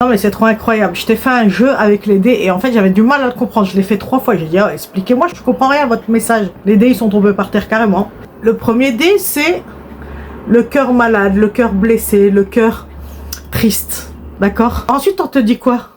Non mais c'est trop incroyable. Je t'ai fait un jeu avec les dés et en fait j'avais du mal à le comprendre. Je l'ai fait 3 fois. J'ai dit, oh, expliquez-moi, je comprends rien à votre message. Les dés ils sont tombés par terre carrément. Le premier dé c'est le cœur malade, le cœur blessé, le cœur triste. D'accord? Ensuite on te dit quoi?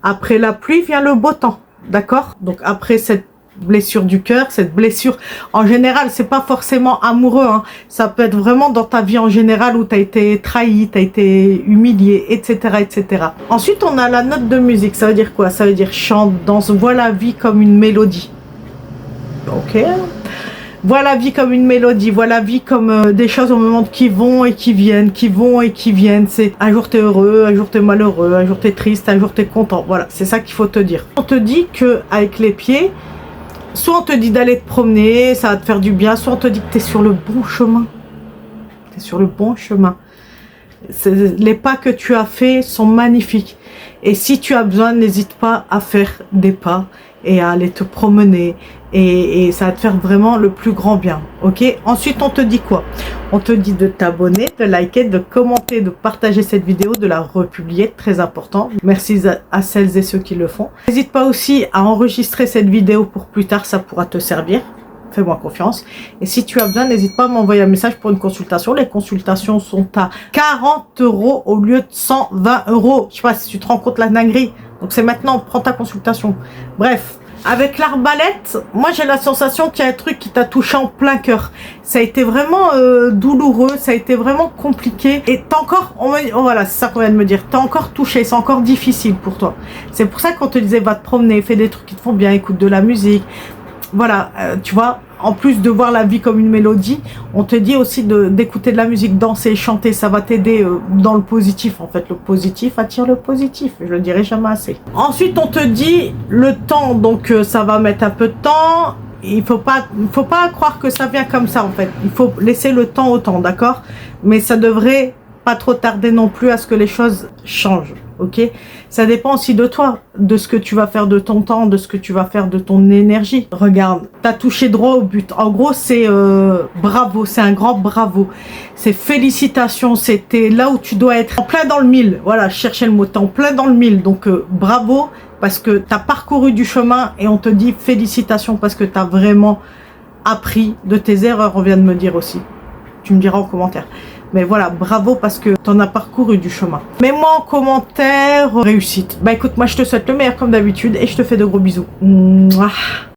Après la pluie vient le beau temps. D'accord? Donc après cette blessure du cœur, cette blessure en général, c'est pas forcément amoureux, hein. Ça peut être vraiment dans ta vie en général où tu as été trahi, tu as été humilié, etc., etc. Ensuite, on a la note de musique. Ça veut dire quoi? Ça veut dire chante, danse, vois la vie comme une mélodie. Ok. Vois la vie comme une mélodie, vois la vie comme des choses au moment qui vont et qui viennent, qui vont et qui viennent. C'est un jour t'es heureux, un jour t'es malheureux, un jour t'es triste, un jour t'es content. Voilà, c'est ça qu'il faut te dire. On te dit que avec les pieds, soit on te dit d'aller te promener, ça va te faire du bien, soit on te dit que tu es sur le bon chemin. Tu es sur le bon chemin. Les pas que tu as faits sont magnifiques. Et si tu as besoin, n'hésite pas à faire des pas et à aller te promener. Et ça va te faire vraiment le plus grand bien. Ok? Ensuite, on te dit quoi? On te dit de t'abonner, de liker, de commenter, de partager cette vidéo, de la republier. Très important. Merci à celles et ceux qui le font. N'hésite pas aussi à enregistrer cette vidéo pour plus tard. Ça pourra te servir. Fais-moi confiance. Et si tu as besoin, n'hésite pas à m'envoyer un message pour une consultation. Les consultations sont à 40 € au lieu de 120 €. Je sais pas si tu te rends compte la dinguerie. Donc c'est maintenant, prends ta consultation. Bref, avec l'arbalète, moi j'ai la sensation qu'il y a un truc qui t'a touché en plein cœur. Ça a été vraiment douloureux, ça a été vraiment compliqué. Et t'as encore, voilà, c'est ça qu'on vient de me dire, t'as encore touché, c'est encore difficile pour toi. C'est pour ça qu'on te disait, va te promener, fais des trucs qui te font bien, écoute de la musique. Voilà, tu vois, en plus de voir la vie comme une mélodie, on te dit aussi d'écouter de la musique, danser, chanter, ça va t'aider dans le positif. En fait, le positif attire le positif, je le dirai jamais assez. Ensuite, on te dit le temps, donc ça va mettre un peu de temps. Il faut pas croire que ça vient comme ça, en fait. Il faut laisser le temps au temps, d'accord? Mais ça devrait pas trop tarder non plus à ce que les choses changent. Ok, ça dépend aussi de toi, de ce que tu vas faire de ton temps, de ce que tu vas faire de ton énergie. Regarde, t'as touché droit au but. En gros, c'est bravo, c'est un grand bravo. C'est félicitations, c'était là où tu dois être en plein dans le mille. Voilà, je cherchais le mot, t'es en plein dans le mille. Donc bravo, parce que t'as parcouru du chemin et on te dit félicitations parce que t'as vraiment appris de tes erreurs, on vient de me dire aussi. Tu me diras en commentaire. Mais voilà, bravo parce que t'en as parcouru du chemin. Mets-moi en commentaire réussite. Bah écoute, moi je te souhaite le meilleur comme d'habitude et je te fais de gros bisous. Mouah.